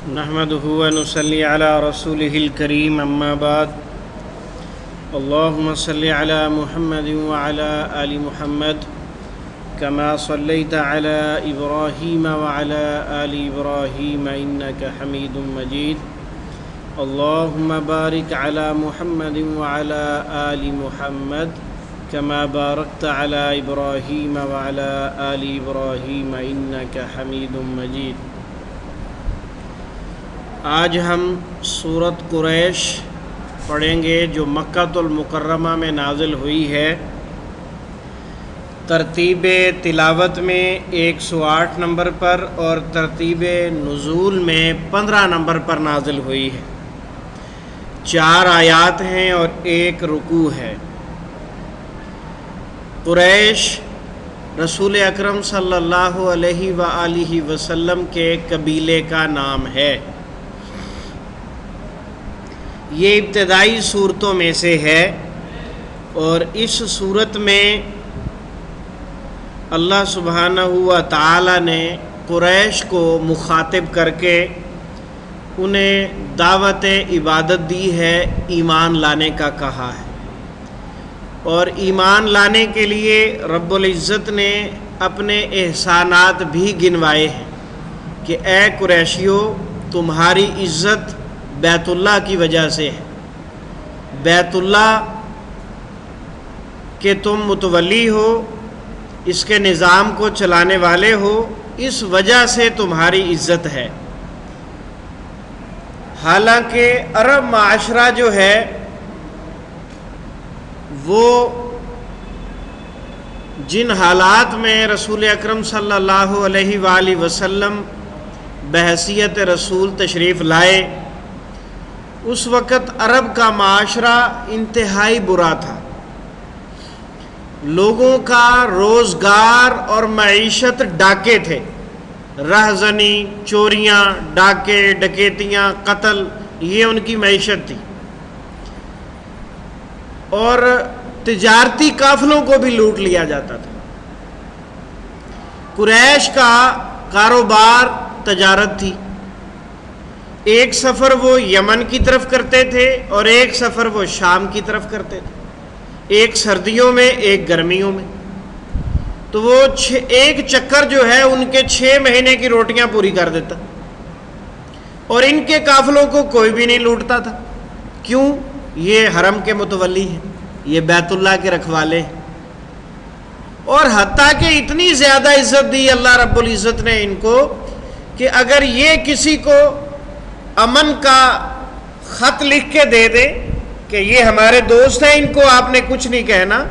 نحمده ونصلي على رسوله الكريم أما بعد اللهم صل على محمد وعلى آل محمد كما صليت على إبراهيم وعلى آل إبراهيم إنك حميد مجيد اللهم بارك على محمد وعلى آل محمد كما باركت على إبراهيم وعلى آل إبراهيم إنك حميد مجيد۔ آج ہم سورۃ قریش پڑھیں گے جو مکۃ المکرمہ میں نازل ہوئی ہے۔ ترتیب تلاوت میں 108 نمبر پر اور ترتیب نزول میں 15 نمبر پر نازل ہوئی ہے۔ 4 آیات ہیں اور 1 رکوع ہے۔ قریش رسول اکرم صلی اللہ علیہ وآلہ وسلم کے قبیلے کا نام ہے۔ یہ ابتدائی صورتوں میں سے ہے اور اس صورت میں اللہ سبحانہ و تعالی نے قریش کو مخاطب کر کے انہیں دعوت عبادت دی ہے، ایمان لانے کا کہا ہے، اور ایمان لانے کے لیے رب العزت نے اپنے احسانات بھی گنوائے ہیں کہ اے قریشیو، تمہاری عزت بیت اللہ کی وجہ سے ہے، بیت اللہ کہ تم متولی ہو، اس کے نظام کو چلانے والے ہو، اس وجہ سے تمہاری عزت ہے۔ حالانکہ عرب معاشرہ جو ہے وہ جن حالات میں رسول اکرم صلی اللہ علیہ وآلہ وسلم بحیثیت رسول تشریف لائے، اس وقت عرب کا معاشرہ انتہائی برا تھا۔ لوگوں کا روزگار اور معیشت ڈاکے تھے، رہزنی، چوریاں، ڈاکے، ڈکیتیاں، قتل، یہ ان کی معیشت تھی، اور تجارتی قافلوں کو بھی لوٹ لیا جاتا تھا۔ قریش کا کاروبار تجارت تھی، ایک سفر وہ یمن کی طرف کرتے تھے اور ایک سفر وہ شام کی طرف کرتے تھے، ایک سردیوں میں ایک گرمیوں میں، تو وہ ایک چکر جو ہے ان کے 6 مہینے کی روٹیاں پوری کر دیتا، اور ان کے قافلوں کو کوئی بھی نہیں لوٹتا تھا۔ کیوں؟ یہ حرم کے متولی ہیں، یہ بیت اللہ کے رکھوالے ہیں، اور حتیٰ کہ اتنی زیادہ عزت دی اللہ رب العزت نے ان کو کہ اگر یہ کسی کو امن کا خط لکھ کے دے دے کہ یہ ہمارے دوست ہیں، ان کو آپ نے کچھ نہیں کہنا،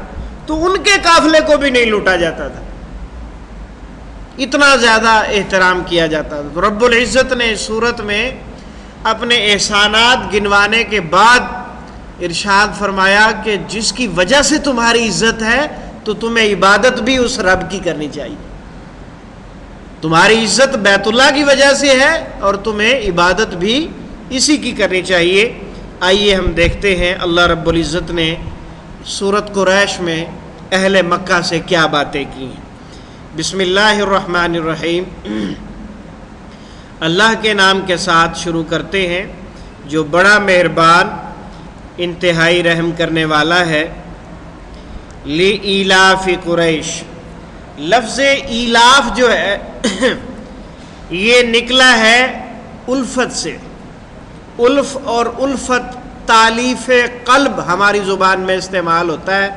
تو ان کے قافلے کو بھی نہیں لوٹا جاتا تھا، اتنا زیادہ احترام کیا جاتا تھا۔ تو رب العزت نے اس صورت میں اپنے احسانات گنوانے کے بعد ارشاد فرمایا کہ جس کی وجہ سے تمہاری عزت ہے تو تمہیں عبادت بھی اس رب کی کرنی چاہیے۔ تمہاری عزت بیت اللہ کی وجہ سے ہے اور تمہیں عبادت بھی اسی کی کرنی چاہیے۔ آئیے ہم دیکھتے ہیں اللہ رب العزت نے سورۃ قریش میں اہل مکہ سے کیا باتیں کی ہیں۔ بسم اللہ الرحمن الرحیم، اللہ کے نام کے ساتھ شروع کرتے ہیں جو بڑا مہربان انتہائی رحم کرنے والا ہے۔ لِإِيلَافِ قریش، لفظ ایلاف جو ہے یہ نکلا ہے الفت سے۔ الف اور الفت تالیف قلب ہماری زبان میں استعمال ہوتا ہے،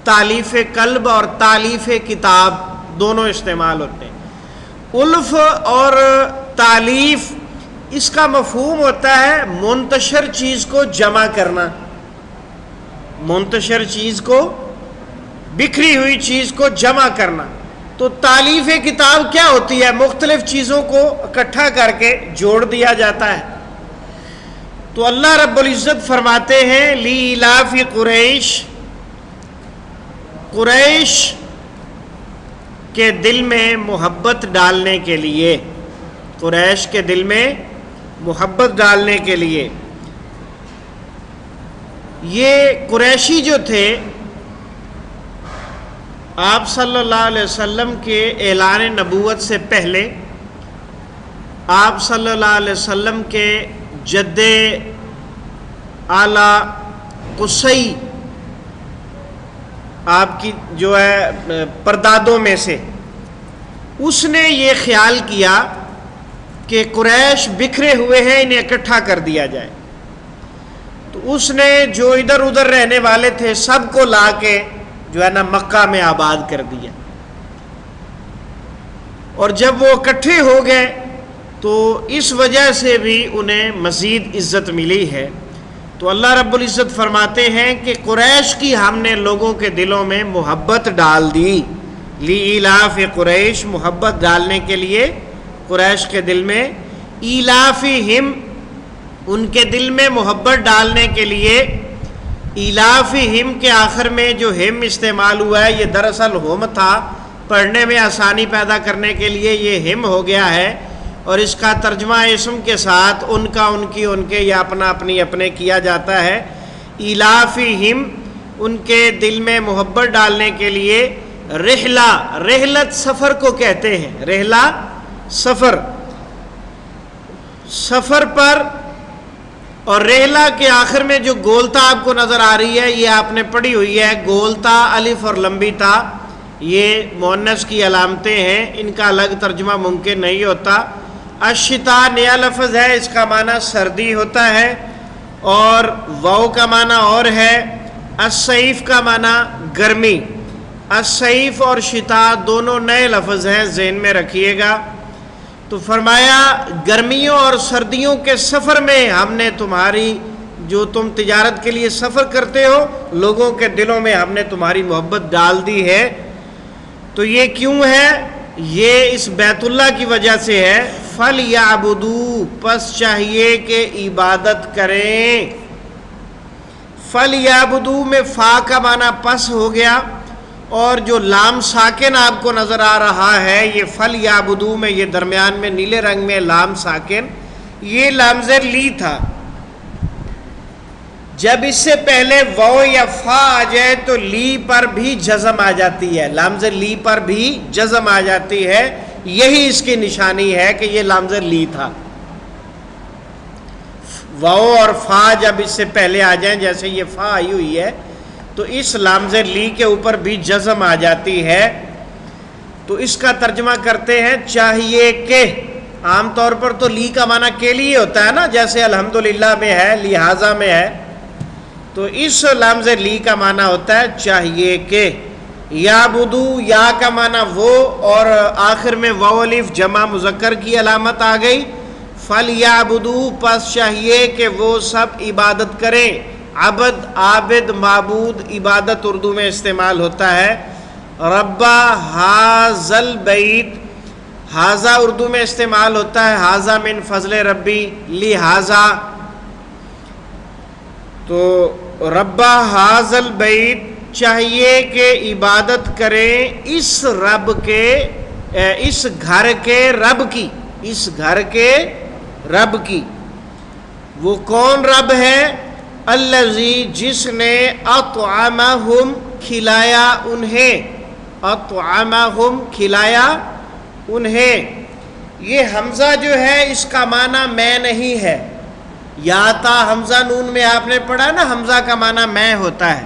تالیف قلب اور تالیف کتاب دونوں استعمال ہوتے ہیں۔ الف اور تالیف، اس کا مفہوم ہوتا ہے منتشر چیز کو جمع کرنا، منتشر چیز کو، بکھری ہوئی چیز کو جمع کرنا۔ تو تالیف کتاب کیا ہوتی ہے؟ مختلف چیزوں کو اکٹھا کر کے جوڑ دیا جاتا ہے۔ تو اللہ رب العزت فرماتے ہیں لِإِيلَافِ قریش، قریش کے دل میں محبت ڈالنے کے لیے، قریش کے دل میں محبت ڈالنے کے لیے۔ یہ قریشی جو تھے آپ صلی اللہ علیہ وسلم کے اعلان نبوت سے پہلے آپ صلی اللہ علیہ وسلم کے جد اعلیٰ قصی، آپ کی جو ہے پردادوں میں سے، اس نے یہ خیال کیا کہ قریش بکھرے ہوئے ہیں، انہیں اکٹھا کر دیا جائے۔ تو اس نے جو ادھر ادھر رہنے والے تھے سب کو لا کے جو ہے نا مکہ میں آباد کر دیا، اور جب وہ اکٹھے ہو گئے تو اس وجہ سے بھی انہیں مزید عزت ملی ہے۔ تو اللہ رب العزت فرماتے ہیں کہ قریش کی ہم نے لوگوں کے دلوں میں محبت ڈال دی، لِإِيلَافِ قریش، محبت ڈالنے کے لیے قریش کے دل میں، ایلافہم، ان کے دل میں محبت ڈالنے کے لیے، ایلافہم کے آخر میں جو ہم استعمال ہوا ہے یہ دراصل ہم تھا، پڑھنے میں آسانی پیدا کرنے کے لیے یہ ہم ہو گیا ہے، اور اس کا ترجمہ اسم کے ساتھ ان کا، ان کی، ان کے یا اپنا اپنی اپنے کیا جاتا ہے۔ ایلافہم، ان کے دل میں محبت ڈالنے کے لیے، رحلہ، رحلت سفر کو کہتے ہیں، رحلہ سفر، سفر پر، اور رحلہ کے آخر میں جو گولتا آپ کو نظر آ رہی ہے یہ آپ نے پڑھی ہوئی ہے، گولتا الف اور لمبی تا یہ مؤنث کی علامتیں ہیں، ان کا الگ ترجمہ ممکن نہیں ہوتا۔ الشتا نیا لفظ ہے، اس کا معنی سردی ہوتا ہے، اور واو کا معنی اور ہے، الصیف کا معنی گرمی۔ الصیف اور شتا دونوں نئے لفظ ہیں، ذہن میں رکھیے گا۔ تو فرمایا گرمیوں اور سردیوں کے سفر میں ہم نے تمہاری، جو تم تجارت کے لیے سفر کرتے ہو، لوگوں کے دلوں میں ہم نے تمہاری محبت ڈال دی ہے۔ تو یہ کیوں ہے؟ یہ اس بیت اللہ کی وجہ سے ہے۔ فَلْيَعْبُدُوا، پس چاہیے کہ عبادت کریں۔ فَلْيَعْبُدُوا میں فا کا معنی پس ہو گیا، اور جو لام ساکن آپ کو نظر آ رہا ہے یہ فَلْيَعْبُدُوا میں، یہ درمیان میں نیلے رنگ میں لام ساکن، یہ لامز لی تھا۔ جب اس سے پہلے واو یا فا آ جائے تو لی پر بھی جزم آ جاتی ہے، لامز لی پر بھی جزم آ جاتی ہے، یہی اس کی نشانی ہے کہ یہ لامز لی تھا۔ واو اور فا جب اس سے پہلے آ جائیں، جیسے یہ فا آئی ہوئی ہے تو اس لامز لی کے اوپر بھی جزم آ جاتی ہے۔ تو اس کا ترجمہ کرتے ہیں چاہیے کہ، عام طور پر تو لی کا معنی کے لیے ہوتا ہے نا، جیسے الحمدللہ میں ہے، لہٰذا میں ہے، تو اس لامز لی کا معنی ہوتا ہے چاہیے کہ۔ یعبدو، یا کا معنی وہ، اور آخر میں واو الف جمع مذکر کی علامت آ گئی۔ فَلْيَعْبُدُوا، پس چاہیے کہ وہ سب عبادت کریں۔ عبد، عابد، معبود، عبادت اردو میں استعمال ہوتا ہے۔ رب ھذا البیت، ھذا اردو میں استعمال ہوتا ہے، ھذا من فضل ربی، لہذا، تو رب ھذا البیت، چاہیے کہ عبادت کریں اس رب کے، اس گھر کے رب کی، اس گھر کے رب کی۔ وہ کون رب ہے؟ الذی، جس نے اطعمہم، کھلایا انہیں، اطعمہم، کھلایا انہیں۔ یہ حمزہ جو ہے اس کا معنی میں نہیں ہے، یا تا حمزہ نون میں آپ نے پڑھا نا، حمزہ کا معنی میں ہوتا ہے۔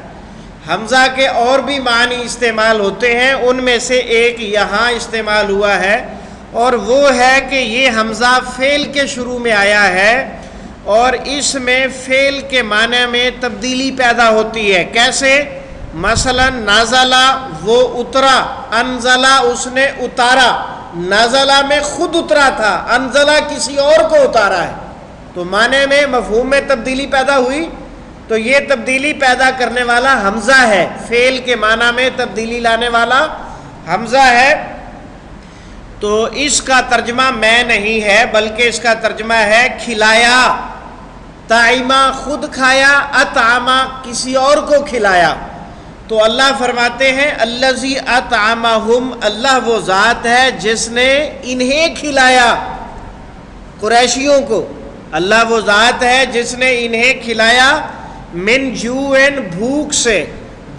حمزہ کے اور بھی معنی استعمال ہوتے ہیں، ان میں سے ایک یہاں استعمال ہوا ہے، اور وہ ہے کہ یہ حمزہ فعل کے شروع میں آیا ہے، اور اس میں فعل کے معنی میں تبدیلی پیدا ہوتی ہے۔ کیسے؟ مثلا نازلہ، وہ اترا، انزلہ، اس نے اتارا، نازلہ میں خود اترا تھا، انزلہ کسی اور کو اتارا ہے، تو معنی میں، مفہوم میں تبدیلی پیدا ہوئی۔ تو یہ تبدیلی پیدا کرنے والا حمزہ ہے، فعل کے معنی میں تبدیلی لانے والا حمزہ ہے۔ تو اس کا ترجمہ میں نہیں ہے، بلکہ اس کا ترجمہ ہے کھلایا۔ طعمہ، خود کھایا، اطعمہ، کسی اور کو کھلایا۔ تو اللہ فرماتے ہیں الذی اطعمہم، اللہ وہ ذات ہے جس نے انہیں کھلایا، قریشیوں کو۔ اللہ وہ ذات ہے جس نے انہیں کھلایا، من جوعن، بھوک سے۔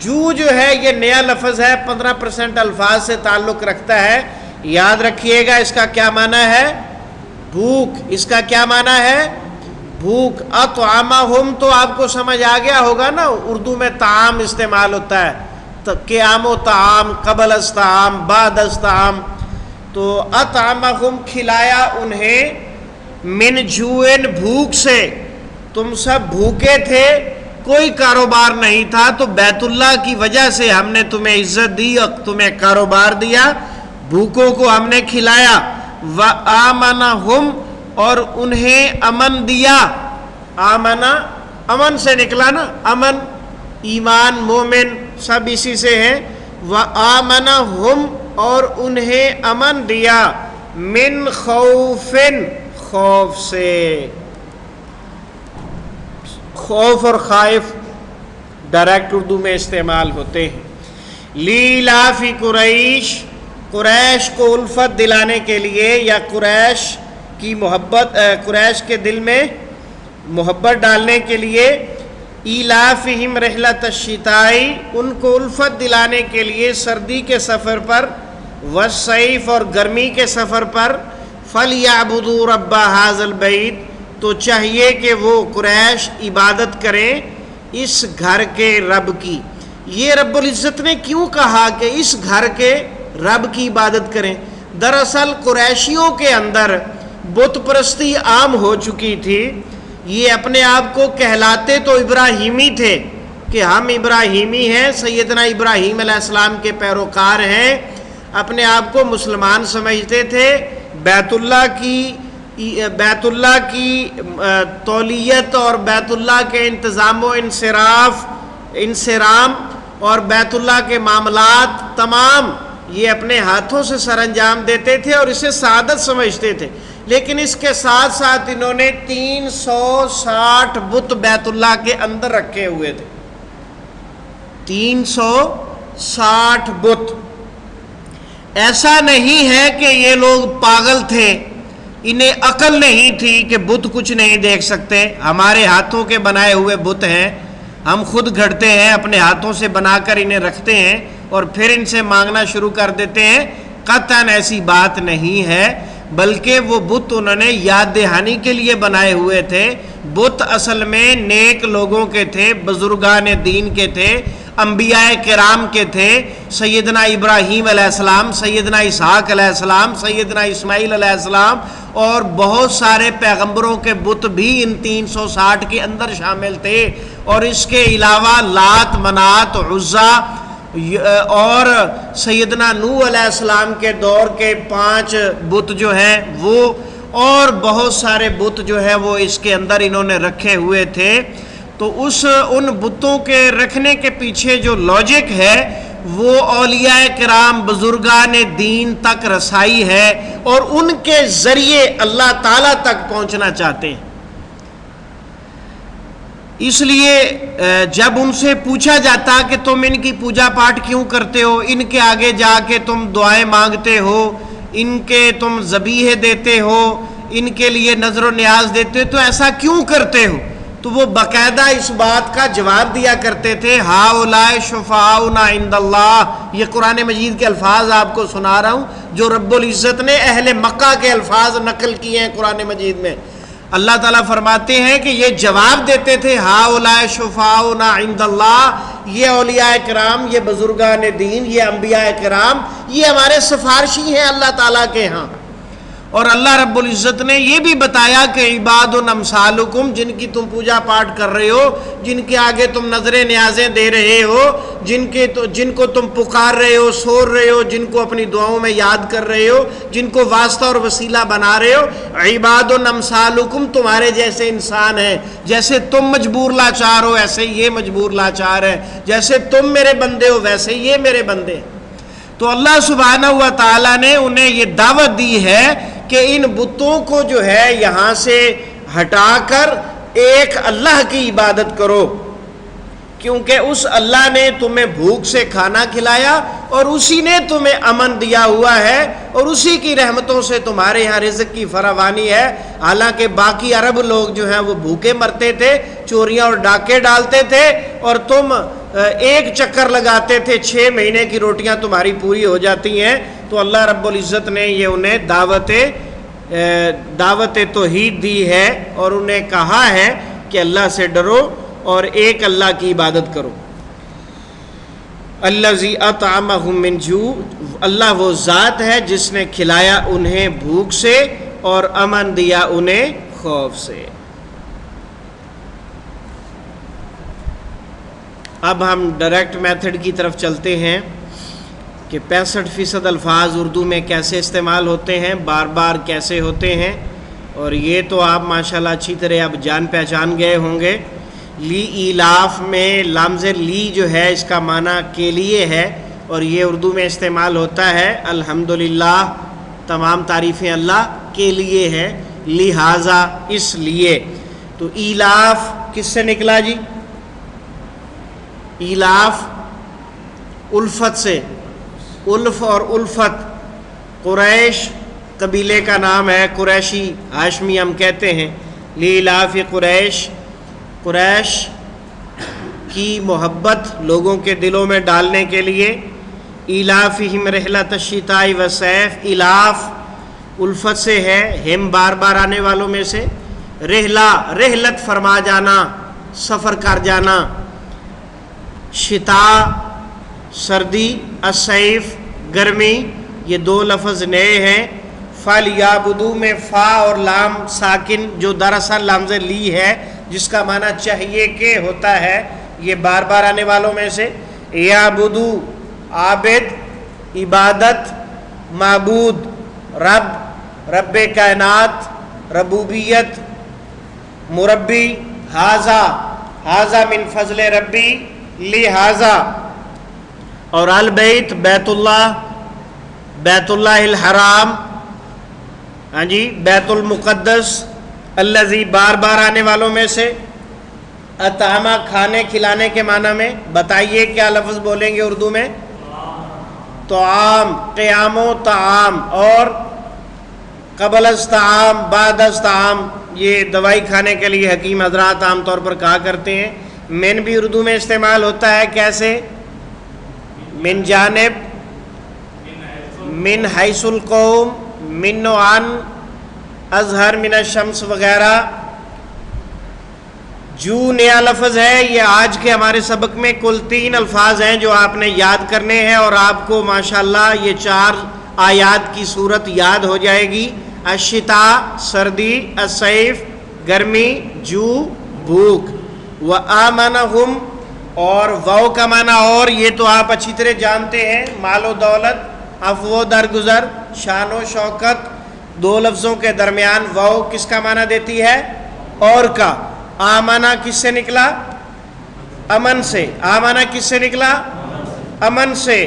جو ہے یہ نیا لفظ ہے، 15% الفاظ سے تعلق رکھتا ہے، یاد رکھیے گا اس کا کیا معنی ہے؟ بھوک، اس کا کیا معنی ہے؟ بھوک. اطعمہم تو آپ کو سمجھ آ گیا ہوگا نا، اردو میں طعام استعمال ہوتا ہے، قیام و طعام، قبل از طعام، بعد از طعام. تو اطعمہم کھلایا انہیں، من جوعن بھوک سے. تم سب بھوکے تھے، کوئی کاروبار نہیں تھا، تو بیت اللہ کی وجہ سے ہم نے تمہیں عزت دی اور تمہیں کاروبار دیا، بھوکوں کو ہم نے کھلایا. وآمنہم اور انہیں امن دیا. آمنا امن سے نکلا نا، امن، ایمان، مومن سب اسی سے ہیں. وآمنہم اور انہیں امن دیا، من خوفن خوف سے. خوف اور خائف ڈائریکٹ اردو میں استعمال ہوتے ہیں. لیلاف قریش، قریش کو الفت دلانے کے لیے یا قریش کی محبت، قریش کے دل میں محبت ڈالنے کے لیے. ایلافہم رحلۃ الشتاء، ان کو الفت دلانے کے لیے سردی کے سفر پر، والصیف اور گرمی کے سفر پر. فلیعبدوا رب ھذا البیت، تو چاہیے کہ وہ قریش عبادت کریں اس گھر کے رب کی. یہ رب العزت نے کیوں کہا کہ اس گھر کے رب کی عبادت کریں؟ دراصل قریشیوں کے اندر بت پرستی عام ہو چکی تھی. یہ اپنے آپ کو کہلاتے تو ابراہیمی تھے کہ ہم ابراہیمی ہیں، سیدنا ابراہیم علیہ السلام کے پیروکار ہیں، اپنے آپ کو مسلمان سمجھتے تھے. بیت اللہ کی تولیت اور بیت اللہ کے انتظام و انصرام اور بیت اللہ کے معاملات تمام یہ اپنے ہاتھوں سے سر انجام دیتے تھے اور اسے سعادت سمجھتے تھے. لیکن اس کے ساتھ ساتھ انہوں نے 360 بت بیت اللہ کے اندر رکھے ہوئے تھے. 360 بت. ایسا نہیں ہے کہ یہ لوگ پاگل تھے، انہیں عقل نہیں تھی کہ بت کچھ نہیں دیکھ سکتے. ہمارے ہاتھوں کے بنائے ہوئے بت ہیں، ہم خود گھڑتے ہیں، اپنے ہاتھوں سے بنا کر انہیں رکھتے ہیں اور پھر ان سے مانگنا شروع کر دیتے ہیں. قطعاً ایسی بات نہیں ہے، بلکہ وہ بت انہوں نے یاد دہانی کے لیے بنائے ہوئے تھے. بت اصل میں نیک لوگوں کے تھے، بزرگان دین کے تھے، انبیاء کرام کے تھے. سیدنا ابراہیم علیہ السلام، سیدنا اسحاق علیہ السلام، سیدنا اسماعیل علیہ السلام اور بہت سارے پیغمبروں کے بت بھی ان 360 کے اندر شامل تھے. اور اس کے علاوہ لات، منات، عزا اور سیدنا نوح علیہ السلام کے دور کے 5 بت جو ہیں وہ، اور بہت سارے بت جو ہیں وہ اس کے اندر انہوں نے رکھے ہوئے تھے. تو ان بتوں کے رکھنے کے پیچھے جو لاجک ہے وہ اولیاء کرام، بزرگان دین تک رسائی ہے اور ان کے ذریعے اللہ تعالیٰ تک پہنچنا چاہتے ہیں. اس لیے جب ان سے پوچھا جاتا کہ تم ان کی پوجا پاٹ کیوں کرتے ہو، ان کے آگے جا کے تم دعائیں مانگتے ہو، ان کے تم ذبیحے دیتے ہو، ان کے لیے نظر و نیاز دیتے ہو، تو ایسا کیوں کرتے ہو؟ تو وہ باقاعدہ اس بات کا جواب دیا کرتے تھے، ہؤلاء شفعاؤنا عند اللہ. یہ قرآن مجید کے الفاظ آپ کو سنا رہا ہوں جو رب العزت نے اہل مکہ کے الفاظ نقل کیے ہیں قرآن مجید میں. اللہ تعالیٰ فرماتے ہیں کہ یہ جواب دیتے تھے، ہؤلاء شفعاؤنا عند اللہ، یہ اولیاء کرام، یہ بزرگان دین، یہ انبیاء کرام، یہ ہمارے سفارشی ہیں اللہ تعالیٰ کے ہاں. اور اللہ رب العزت نے یہ بھی بتایا کہ عباد امثالکم، جن کی تم پوجا پاٹ کر رہے ہو، جن کے آگے تم نظریں نیازیں دے رہے ہو، جن کو تم پکار رہے ہو، سور رہے ہو، جن کو اپنی دعاؤں میں یاد کر رہے ہو، جن کو واسطہ اور وسیلہ بنا رہے ہو، عباد امثالکم، تمہارے جیسے انسان ہیں. جیسے تم مجبور لاچار ہو ایسے یہ مجبور لاچار ہے، جیسے تم میرے بندے ہو ویسے یہ میرے بندے ہیں. تو اللہ سبحانہ و تعالیٰ نے انہیں یہ دعوت دی ہے کہ ان بتوں کو جو ہے یہاں سے ہٹا کر ایک اللہ کی عبادت کرو، کیونکہ اس اللہ نے تمہیں بھوک سے کھانا کھلایا اور اسی نے تمہیں امن دیا ہوا ہے اور اسی کی رحمتوں سے تمہارے یہاں رزق کی فراوانی ہے. حالانکہ باقی عرب لوگ جو ہیں وہ بھوکے مرتے تھے، چوریاں اور ڈاکے ڈالتے تھے، اور تم ایک چکر لگاتے تھے، 6 مہینے کی روٹیاں تمہاری پوری ہو جاتی ہیں. تو اللہ رب العزت نے یہ انہیں دعوت دعوت توحید دی ہے اور انہیں کہا ہے کہ اللہ سے ڈرو اور ایک اللہ کی عبادت کرو۔ الذی اطعمہم من جوع، اللہ وہ ذات ہے جس نے کھلایا انہیں بھوک سے اور امن دیا انہیں خوف سے۔ اب ہم ڈائریکٹ میتھڈ کی طرف چلتے ہیں کہ 65% الفاظ اردو میں کیسے استعمال ہوتے ہیں، بار بار کیسے ہوتے ہیں، اور یہ تو آپ ماشاءاللہ اچھی طرح اب جان پہچان گئے ہوں گے۔ لی ایلاف میں لامز لی جو ہے اس کا معنی کے لیے ہے، اور یہ اردو میں استعمال ہوتا ہے الحمدللہ، تمام تعریفیں اللہ کے لیے ہے، لہذا اس لیے۔ تو ایلاف کس سے نکلا جی؟ ایلاف الفت سے، الف اور الفت، قریش قبیلے کا نام ہے، قریشی ہاشمی ہم کہتے ہیں۔ لیلاف قریش، قریش کی محبت لوگوں کے دلوں میں ڈالنے کے لیے۔ ایلافہم رحلۃ الشتاء والصیف، ایلاف الفت سے ہے، ہم بار بار آنے والوں میں سے، رحلہ رحلت فرما جانا، سفر کر جانا، شتاء سردی، الصیف گرمی، یہ دو لفظ نئے ہیں۔ فَلْيَعْبُدُوا میں فا اور لام ساکن جو دراصل لامز لی ہے جس کا معنی چاہیے کہ ہوتا ہے، یہ بار بار آنے والوں میں سے۔ یعبدو عابد، عبادت، معبود رب، رب کائنات، ربوبیت، مربی، ھذا من فضل ربی، لہذا، اور البیت بیت اللہ الحرام، ہاں جی بیت المقدس، الذی بار بار آنے والوں میں سے، اطعمہ کھانے کھلانے کے معنی میں، بتائیے کیا لفظ بولیں گے اردو میں؟ طعام، قیام و طعام، اور قبل از طعام، بعد از طعام، یہ دوائی کھانے کے لیے حکیم حضرات عام طور پر کہا کرتے ہیں۔ من بھی اردو میں استعمال ہوتا ہے، کیسے؟ من جانب، من حیث القوم، من و عن، اظہر من الشمس وغیرہ۔ جو نیا لفظ ہے، یہ آج کے ہمارے سبق میں کل 3 الفاظ ہیں جو آپ نے یاد کرنے ہیں، اور آپ کو ماشاءاللہ یہ 4 آیات کی صورت یاد ہو جائے گی۔ الشتاء سردی، الصیف گرمی، جو بھوک، وآمنہم اور واو کا معنی اور، یہ تو آپ اچھی طرح جانتے ہیں، مال و دولت، عفو و درگزر، شان و شوکت، 2 لفظوں کے درمیان واو کس کا معنی دیتی ہے؟ اور کا۔ آمنہ کس سے نکلا؟ امن سے۔ آمنہ کس سے نکلا؟ امن سے،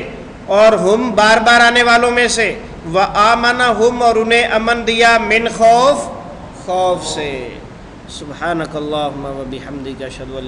اور ہم بار بار آنے والوں میں سے، وآمنہم اور انہیں امن دیا، من خوف، خوف سے۔ سبحانک اللہم و بحمدک، اشہد ان لا